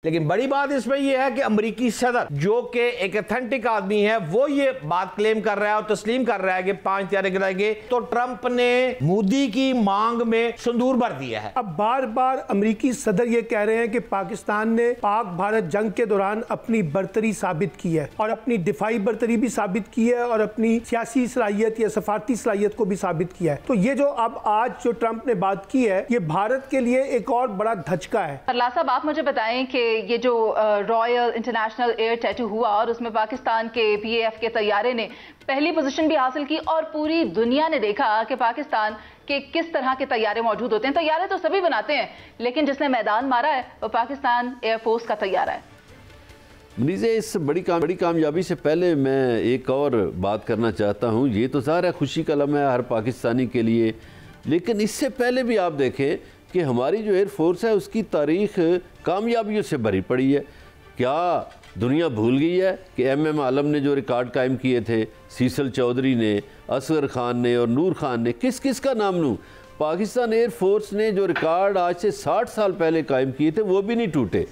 लेकिन बड़ी बात इसमें यह है कि अमेरिकी सदर जो कि एक ऑथेंटिक आदमी है वो ये बात क्लेम कर रहा है और तस्लीम कर रहा है कि 5 तारे गिराएंगे, तो ट्रंप ने मोदी की मांग में संदूर भर दिया है। अब बार बार अमेरिकी सदर ये कह रहे हैं कि पाकिस्तान ने पाक भारत जंग के दौरान अपनी बर्तरी साबित की है और अपनी दिफाई बर्तरी भी साबित की है और अपनी सियासी सलाहियत या सफारती सलाहियत को भी साबित किया है। तो ये जो अब आज जो ट्रंप ने बात की है ये भारत के लिए एक और बड़ा धचका है। अल्लाह साहब, आप मुझे बताएं कि ये जो रॉयल इंटरनेशनल एयर टैटू हुआ और उसमें पाकिस्तान के BAF के तैयारे ने पहली पोजीशन भी हासिल की और पूरी दुनिया ने देखा कि पाकिस्तान के किस तरह के तैयारे मौजूद होते हैं। तैयारे तो सभी बनाते हैं, लेकिन जिसने मैदान मारा है वो पाकिस्तान एयरफोर्स का तैयारा है। मनीज़े, इस बड़ी कामयाबी से पहले मैं एक और बात करना चाहता हूँ। ये तो ज़ाहिर है खुशी का लम्हा है हर पाकिस्तानी के लिए, लेकिन इससे पहले भी आप देखें कि हमारी जो एयरफोर्स है उसकी तारीख कामयाबियों से भरी पड़ी है। क्या दुनिया भूल गई है कि MM आलम ने जो रिकॉर्ड कायम किए थे, सीसल चौधरी ने, असगर खान ने और नूर खान ने, किस किस का नाम लूँ। पाकिस्तान एयरफोर्स ने जो रिकॉर्ड आज से 60 साल पहले कायम किए थे वो भी नहीं टूटे।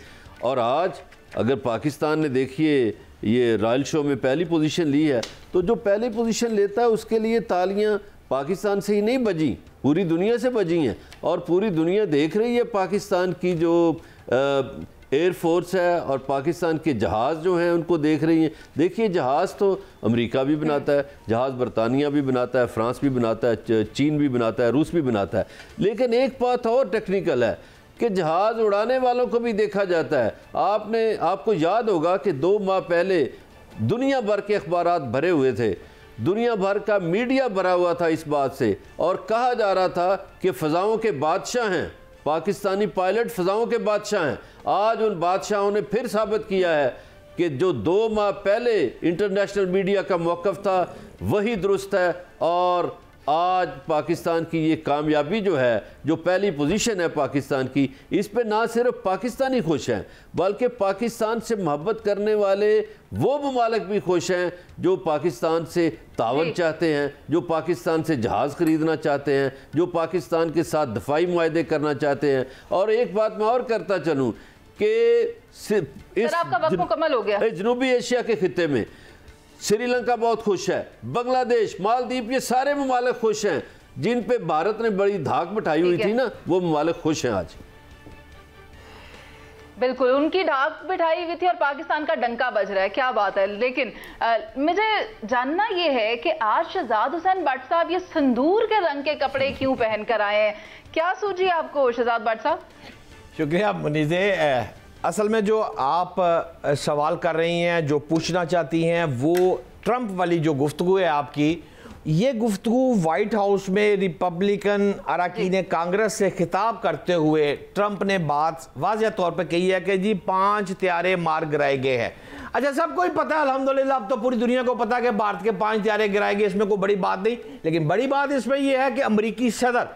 और आज अगर पाकिस्तान ने देखिए ये रॉयल शो में पहली पोजीशन ली है, तो जो पहली पोजीशन लेता है उसके लिए तालियां पाकिस्तान से ही नहीं बजी, पूरी दुनिया से बजी हैं। और पूरी दुनिया देख रही है पाकिस्तान की जो एयरफोर्स है और पाकिस्तान के जहाज़ जो हैं उनको देख रही हैं। देखिए जहाज़ तो अमेरिका भी बनाता है, जहाज़ बरतानिया भी बनाता है, फ्रांस भी बनाता है, चीन भी बनाता है, रूस भी बनाता है। लेकिन एक बात और टेक्निकल है कि जहाज़ उड़ाने वालों को भी देखा जाता है। आपको याद होगा कि 2 माह पहले दुनिया भर के अखबारात भरे हुए थे, दुनिया भर का मीडिया भरा हुआ था इस बात से, और कहा जा रहा था कि फ़ज़ाओं के बादशाह हैं पाकिस्तानी पायलट, फ़ज़ाओं के बादशाह हैं। आज उन बादशाहों ने फिर साबित किया है कि जो 2 माह पहले इंटरनेशनल मीडिया का मौक़िफ़ था वही दुरुस्त है। और आज पाकिस्तान की ये कामयाबी जो है, जो पहली पोजीशन है पाकिस्तान की, इस पे ना सिर्फ पाकिस्तानी खुश हैं बल्कि पाकिस्तान से मोहब्बत करने वाले वो ममालिक भी खुश हैं जो पाकिस्तान से तावन चाहते हैं, जो पाकिस्तान से जहाज़ ख़रीदना चाहते हैं, जो पाकिस्तान के साथ दफाई मुआहदे करना चाहते हैं। और एक बात मैं और करता चलूँ कि आपका वक्त मुकम्मल हो गया। जनूबी एशिया के खित्ते में श्रीलंका बहुत खुश है, बांग्लादेश, मालदीव, ये सारे ममालिक खुश हैं जिन पे भारत ने बड़ी धाक बिठाई हुई थी ना, वो ममालिक खुश हैं आज। बिल्कुल, उनकी ढाक बिठाई हुई थी और पाकिस्तान का डंका बज रहा है। क्या बात है। लेकिन मुझे जानना ये है कि आज शहजाद हुसैन भट्ट साहब ये संदूर के रंग के कपड़े क्यों पहन कर आए हैं? क्या सूझी आपको शहजाद भट्ट साहब? शुक्रिया मुनीज़े। असल में जो आप सवाल कर रही हैं, जो पूछना चाहती हैं, वो ट्रंप वाली जो गुफ्तगू है आपकी, ये गुफ्तगू वाइट हाउस में रिपब्लिकन अरकान कांग्रेस से खिताब करते हुए ट्रंप ने बात वाज़ेह तौर पर कही है कि जी 5 त्यारे मार गिराए गए हैं। अच्छा, सबको ही पता है अल्हम्दुलिल्लाह, अब तो पूरी दुनिया को पता है कि भारत के 5 त्यारे गिराए गए, इसमें कोई बड़ी बात नहीं। लेकिन बड़ी बात इसमें यह है कि अमेरिकी सदर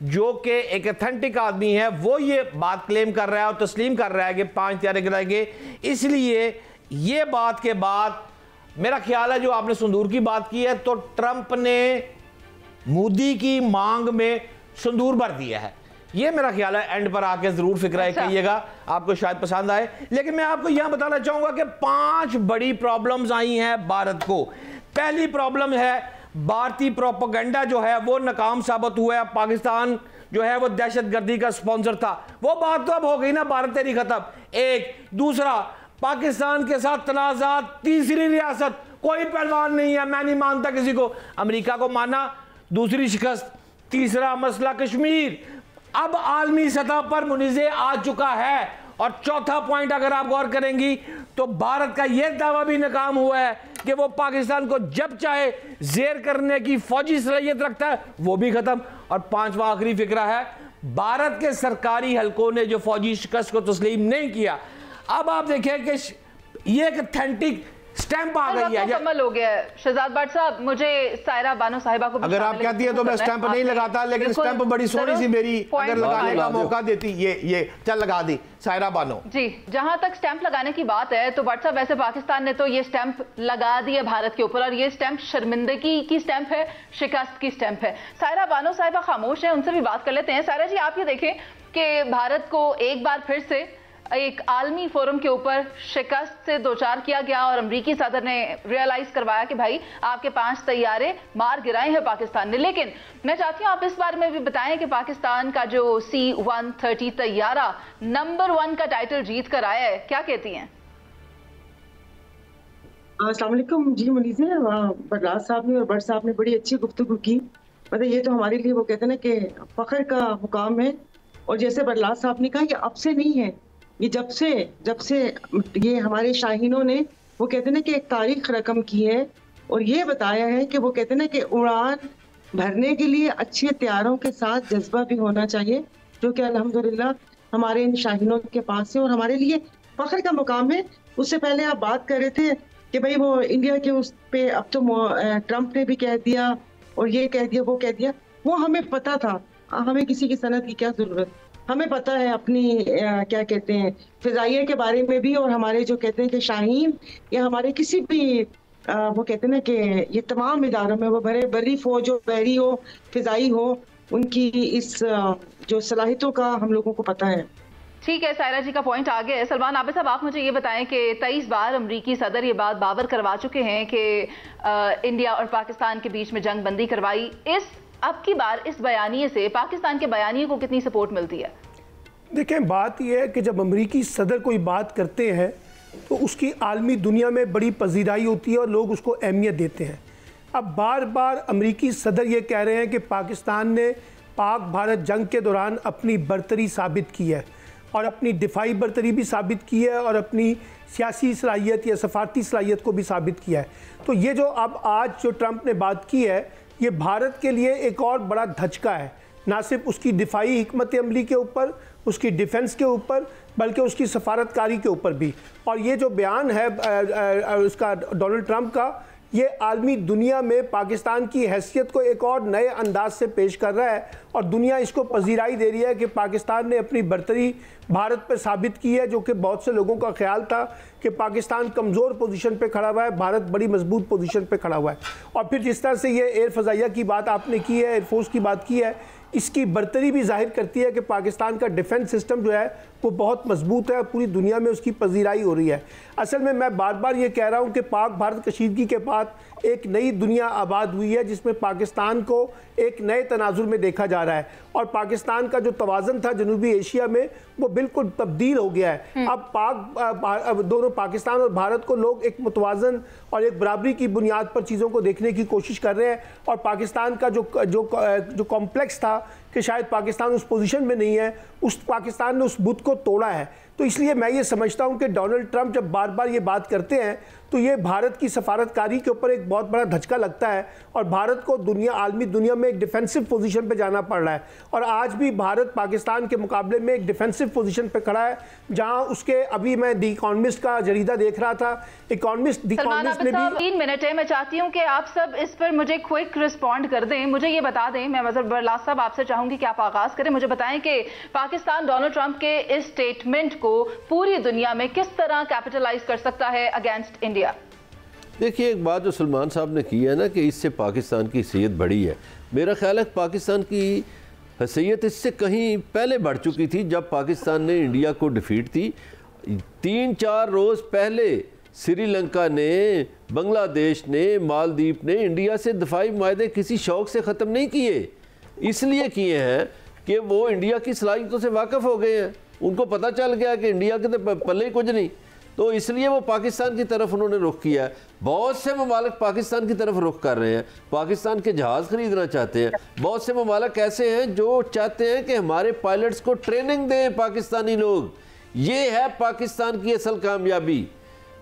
जो कि एक ऑथेंटिक आदमी है वो ये बात क्लेम कर रहा है और तस्लीम कर रहा है कि 5 त्यारे गिराएंगे। इसलिए ये बात के बाद मेरा ख्याल है जो आपने संदूर की बात की है, तो ट्रंप ने मोदी की मांग में संदूर भर दिया है। ये मेरा ख्याल है। एंड पर आके जरूर फिक्र करिएगा, आपको शायद पसंद आए। लेकिन मैं आपको यहां बताना चाहूंगा कि 5 बड़ी प्रॉब्लम्स आई हैं भारत को। पहली प्रॉब्लम है भारतीय प्रोपेगेंडा जो है वो नाकाम साबित हुआ है। पाकिस्तान जो है वो दहशतगर्दी का स्पॉन्सर था। वो बात तो अब हो गई ना, भारत तेरी खत्म। एक दूसरा, पाकिस्तान के साथ तनाज़ात, तीसरी रियासत, कोई पहलवान नहीं है, मैं नहीं मानता किसी को। अमेरिका को माना, दूसरी शिकस्त। तीसरा मसला कश्मीर अब आलमी सतह पर मुनीज़े आ चुका है। और चौथा पॉइंट अगर आप गौर करेंगी तो भारत का यह दावा भी नाकाम हुआ है कि वो पाकिस्तान को जब चाहे जेर करने की फौजी सलाहियत रखता है, वो भी खत्म। और 5वां आखिरी फिक्रा है, भारत के सरकारी हलकों ने जो फौजी शिकस्त को तस्लीम नहीं किया। अब आप देखें कि ये एक ऑथेंटिक स्टैंप आ गई है। मुकम्मल हो गया है। शहजाद भट्ट साहब, मुझे सायरा बानो साहिबा को अगर आप कहती है तो मैं स्टैंप नहीं लगाता, लेकिन स्टैंप बड़ी सोहनी सी मेरी अगर लगाने का मौका देती, ये चल लगा दी सायरा बानो जी। जहां तक स्टैंप लगाने की बात है तो भट्ट साहब, वैसे पाकिस्तान ने तो ये स्टैंप लगा दिया भारत के ऊपर, और ये स्टैंप शर्मिंदगी की स्टैंप है, शिकस्त की स्टैंप है। सायरा बानो साहिबा खामोश है, उनसे भी बात कर लेते हैं। सायरा जी, आप ये देखें कि भारत को एक बार फिर से एक आलमी फोरम के ऊपर शिकस्त से दो चार किया गया और अमरीकी सदर ने रियलाइज करवाया कि भाई आपके 5 तैयारे मार गिराए हैं पाकिस्तान ने। लेकिन मैं चाहती हूं आप इस बारे में भी बताएं कि पाकिस्तान का जो C-130 तैयारा नंबर 1 का टाइटल जीत कर आया है, क्या कहती हैं? अस्सलाम वालेकुम जी मुनीज़े, बरलास साहब ने और भट्ट साहब ने बड़ी अच्छी गुफ्तगू की। मतलब ये तो हमारे लिए वो कहते हैं ना कि फख्र का मुकाम है। और जैसे बरलास साहब ने कहा, ये अब से नहीं है, ये जब से ये हमारे शाहीनों ने वो कहते हैं ना कि एक तारीख रकम की है और ये बताया है कि वो कहते हैं ना कि उड़ान भरने के लिए अच्छे तैयारों के साथ जज्बा भी होना चाहिए, जो कि अल्हम्दुलिल्लाह हमारे इन शाहीनों के पास है और हमारे लिए फख्र का मुकाम है। उससे पहले आप बात कर रहे थे कि भाई वो इंडिया के उस पे अब तो ट्रंप ने भी कह दिया और ये कह दिया वो कह दिया, वो हमें पता था। हमें किसी की सनद की क्या जरूरत, हमें पता है अपनी क्या कहते हैं फिजाइया के बारे में भी। और हमारे जो कहते हैं कि शाहीन या हमारे किसी भी वो कहते हैं ना कि ये तमाम इदारों में वो बड़ी फौज हो, बहरी हो, फिजाई हो, उनकी इस जो सलाहियतों का हम लोगों को पता है। ठीक है, सायरा जी का पॉइंट आ गया है। सलमान आबिद साहब, आप मुझे ये बताएं कि 23 बार अमरीकी सदर ये बात बावर करवा चुके हैं कि इंडिया और पाकिस्तान के बीच में जंग बंदी करवाई। अब की बार इस बयानिए से पाकिस्तान के बयानिए को कितनी सपोर्ट मिलती है? देखें, बात यह है कि जब अमरीकी सदर कोई बात करते हैं तो उसकी आलमी दुनिया में बड़ी पजीराई होती है और लोग उसको अहमियत देते हैं। अब बार बार अमरीकी सदर ये कह रहे हैं कि पाकिस्तान ने पाक भारत जंग के दौरान अपनी बरतरी साबित की है और अपनी दिफाई बरतरी भी साबित की है और अपनी सियासी सलाहियत या सफारती सलाहियत को भी साबित किया है। तो ये जो अब आज जो ट्रंप ने बात की है, ये भारत के लिए एक और बड़ा धचका है, ना सिर्फ उसकी दिफाई हिकमत अमली के ऊपर, उसकी डिफेंस के ऊपर, बल्कि उसकी सफारतकारी के ऊपर भी। और ये जो बयान है उसका डोनाल्ड ट्रंप का, ये आलमी दुनिया में पाकिस्तान की हैसियत को एक और नए अंदाज से पेश कर रहा है और दुनिया इसको पजीराई दे रही है कि पाकिस्तान ने अपनी बरतरी भारत पर साबित की है, जो कि बहुत से लोगों का ख्याल था कि पाकिस्तान कमज़ोर पोजीशन पे खड़ा हुआ है, भारत बड़ी मजबूत पोजीशन पे खड़ा हुआ है। और फिर जिस तरह से ये एयर फ़ज़ाइया की बात आपने की है, एयरफोर्स की बात की है, इसकी बरतरी भी जाहिर करती है कि पाकिस्तान का डिफेंस सिस्टम जो है वो बहुत मजबूत है, पूरी दुनिया में उसकी पजीराई हो रही है। असल में मैं बार बार ये कह रहा हूँ कि पाक भारत कशीदगी के बाद एक नई दुनिया आबाद हुई है, जिसमें पाकिस्तान को एक नए तनाजुर में देखा जा रहा है और पाकिस्तान का जो तवाज़न था जनूबी एशिया में वो बिल्कुल तब्दील हो गया है। अब दोनों पाकिस्तान और भारत को लोग एक मुतवाज़न और एक बराबरी की बुनियाद पर चीज़ों को देखने की कोशिश कर रहे हैं और पाकिस्तान का जो कॉम्प्लेक्स था कि शायद पाकिस्तान उस पोजीशन में नहीं है, उस पाकिस्तान ने उस बुत को तोड़ा है। तो इसलिए मैं ये समझता हूँ कि डोनाल्ड ट्रंप जब बार बार ये बात करते हैं तो ये भारत की सफारतकारी के ऊपर एक बहुत बड़ा धचका लगता है और भारत को आलमी दुनिया में एक डिफेंसिव पोजीशन पे जाना पड़ रहा है। और आज भी भारत पाकिस्तान के मुकाबले में एक डिफेंसिव पोजीशन पे खड़ा है, जहां उसके अभी मैं द इकोनॉमिस्ट का जरीदा देख रहा था, द इकोनॉमिस्ट ने भी 3 मिनट है। मैं चाहती हूँ कि आप सब इस पर मुझे क्विक रिस्पॉन्ड कर दें, मुझे ये बता दें। मैं मजहर बरलास साहब आपसे चाहूंगी कि आप आगाज करें, मुझे बताएं कि पाकिस्तान डोनाल्ड ट्रंप के इस स्टेटमेंट को पूरी दुनिया में किस तरह कैपिटलाइज कर सकता है अगेंस्ट इंडिया। देखिए, एक बात जो सलमान साहब ने की है ना कि इससे पाकिस्तान की हैसियत बढ़ी है, मेरा ख्याल है पाकिस्तान की हैसियत इससे कहीं पहले बढ़ चुकी थी। जब पाकिस्तान ने इंडिया को डिफीट थी, 3-4 रोज़ पहले श्रीलंका ने, बांग्लादेश ने, मालदीव ने इंडिया से दफाई मायदे किसी शौक से ख़त्म नहीं किए, इसलिए किए हैं कि वो इंडिया की सलाहियतों से वाकिफ़ हो गए हैं। उनको पता चल गया कि इंडिया के तो पल्ले ही कुछ नहीं, तो इसलिए वो पाकिस्तान की तरफ उन्होंने रुख किया है। बहुत से ममालिक पाकिस्तान की तरफ रुख कर रहे हैं, पाकिस्तान के जहाज़ खरीदना चाहते हैं। बहुत से ममालिक ऐसे हैं जो चाहते हैं कि हमारे पायलट्स को ट्रेनिंग दें पाकिस्तानी लोग। ये है पाकिस्तान की असल कामयाबी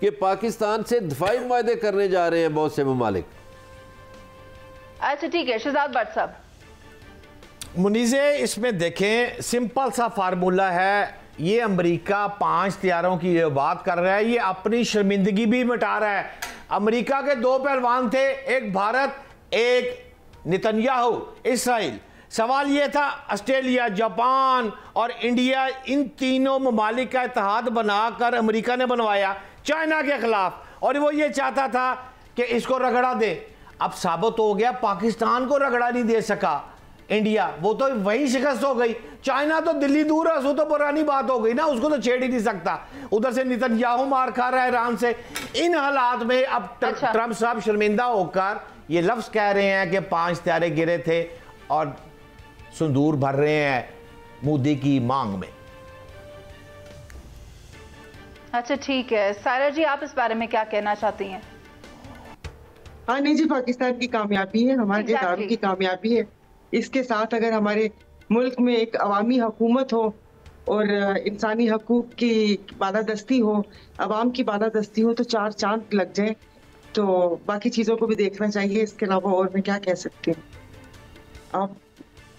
कि पाकिस्तान से दफाई मायदे करने जा रहे हैं बहुत से ममालिक। अच्छा ठीक है, शहजाद भट्ट साहब। मुनीज़े, इसमें देखें, सिंपल सा फार्मूला है। ये अमेरिका 5 तैयारों की जो बात कर रहा है, ये अपनी शर्मिंदगी भी मिटा रहा है। अमेरिका के 2 पहलवान थे, एक भारत, एक नेतन्याहू, इसराइल। सवाल ये था ऑस्ट्रेलिया, जापान और इंडिया, इन तीनों ममालिक का इत्तेहाद बनाकर अमेरिका ने बनवाया चाइना के खिलाफ, और वो ये चाहता था कि इसको रगड़ा दे। अब साबित हो गया पाकिस्तान को रगड़ा नहीं दे सका, इंडिया, वो तो वही शिकस्त हो गई। चाइना तो दिल्ली दूर है, वो तो पुरानी बात हो गई ना, उसको तो छेड़ ही नहीं सकता। उधर से नेतन्याहू मार खा रहा है ईरान से। इन हालात में अब ट्रंप साहब शर्मिंदा होकर ये लफ्ज कह रहे हैं कि 5 तारे गिरे थे और सिंदूर भर रहे हैं मोदी की मांग में। अच्छा ठीक है, सायरा जी आप इस बारे में क्या कहना चाहती हैं? हाँ नहीं जी, पाकिस्तान की कामयाबी है, हमारे इदारों की कामयाबी है। इसके साथ अगर हमारे मुल्क में एक अवामी हुकूमत हो और इंसानी हकूक की बालादस्ती हो, अवाम की बालादस्ती हो, तो 4 चांद लग जाए। तो बाकी चीज़ों को भी देखना चाहिए। इसके अलावा और मैं क्या कह सकती हूँ। आप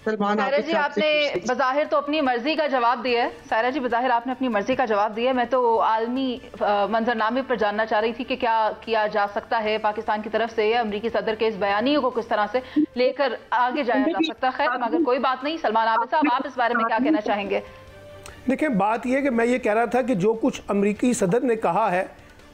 सायरा जी आपने बज़ाहिर तो अपनी मर्जी का जवाब दिया है। सायरा जी बज़ाहिर आपने अपनी मर्जी का जवाब दिया है। मैं तो आलमी मंजरनामे पर जानना चाह रही थी कि क्या किया जा सकता है पाकिस्तान की तरफ से, अमरीकी सदर के इस बयानी को किस तरह से लेकर आगे जाया जा सकता है। खैर मगर कोई बात नहीं। सलमान आबिद साहब आप इस बारे में क्या कहना चाहेंगे? देखिए बात यह कि मैं ये कह रहा था कि जो कुछ अमरीकी सदर ने कहा है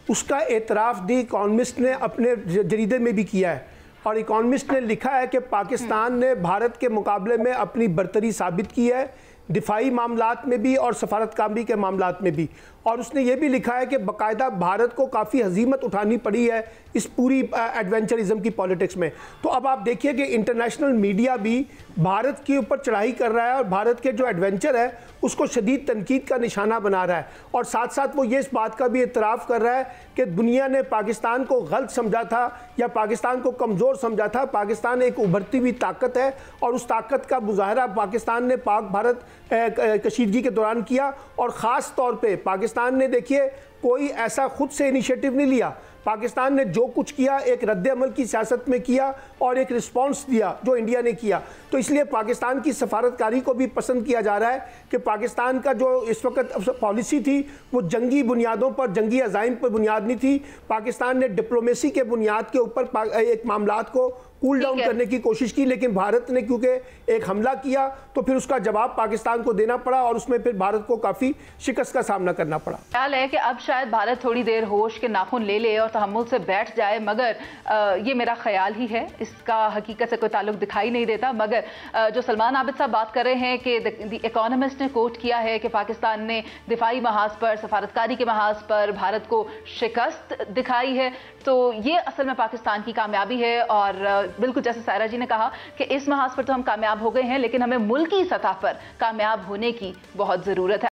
उसका एतराफ़ दी इकॉनमिस्ट ने अपने जरीदे में भी किया है, और इकॉनमिस्ट ने लिखा है कि पाकिस्तान ने भारत के मुकाबले में अपनी बर्तरी साबित की है, दिफाई मामलात में भी और सफारतकारी के मामलात में भी। और उसने ये भी लिखा है कि बाकायदा भारत को काफ़ी हजीमत उठानी पड़ी है इस पूरी एडवेंचरिज्म की पॉलिटिक्स में। तो अब आप देखिए कि इंटरनेशनल मीडिया भी भारत के ऊपर चढ़ाई कर रहा है और भारत के जो एडवेंचर है उसको शदीद तनकीद का निशाना बना रहा है, और साथ साथ वो ये इस बात का भी इतराफ़ कर रहा है कि दुनिया ने पाकिस्तान को गलत समझा था या पाकिस्तान को कमज़ोर समझा था। पाकिस्तान एक उभरती हुई ताकत है और उस ताकत का मुजाहरा पाकिस्तान ने पाक भारत कशीदगी के दौरान किया। और ख़ास तौर पे पाकिस्तान ने देखिए कोई ऐसा खुद से इनिशिएटिव नहीं लिया। पाकिस्तान ने जो कुछ किया एक रद्द-ए-अमल की सियासत में किया और एक रिस्पॉन्स दिया जो इंडिया ने किया। तो इसलिए पाकिस्तान की सफारतकारी को भी पसंद किया जा रहा है कि पाकिस्तान का जो इस वक्त पॉलिसी थी वो जंगी बुनियादों पर, जंगी अज़ाइम पर बुनियाद नहीं थी। पाकिस्तान ने डिप्लोमेसी के बुनियाद के ऊपर एक मामलात को कूल डाउन करने की कोशिश की, लेकिन भारत ने क्योंकि एक हमला किया तो फिर उसका जवाब पाकिस्तान को देना पड़ा और उसमें फिर भारत को काफ़ी शिकस्त का सामना करना पड़ा। ख्याल है कि अब शायद भारत थोड़ी देर होश के नाखून ले ले और तहम्मुल से बैठ जाए, मगर ये मेरा ख्याल ही है, इसका हकीकत से कोई ताल्लुक दिखाई नहीं देता। मगर जो सलमान आबिद साहब बात कर रहे हैं कि द इकोनॉमिस्ट ने कोट किया है कि पाकिस्तान ने दिफाई महाज पर, सफारतकारी के महाज पर भारत को शिकस्त दिखाई है, तो ये असल में पाकिस्तान की कामयाबी है। और बिल्कुल जैसे सायरा जी ने कहा कि इस महाज पर तो हम कामयाब हो गए हैं, लेकिन हमें मुल्की सतह पर कामयाब होने की बहुत ज़रूरत है।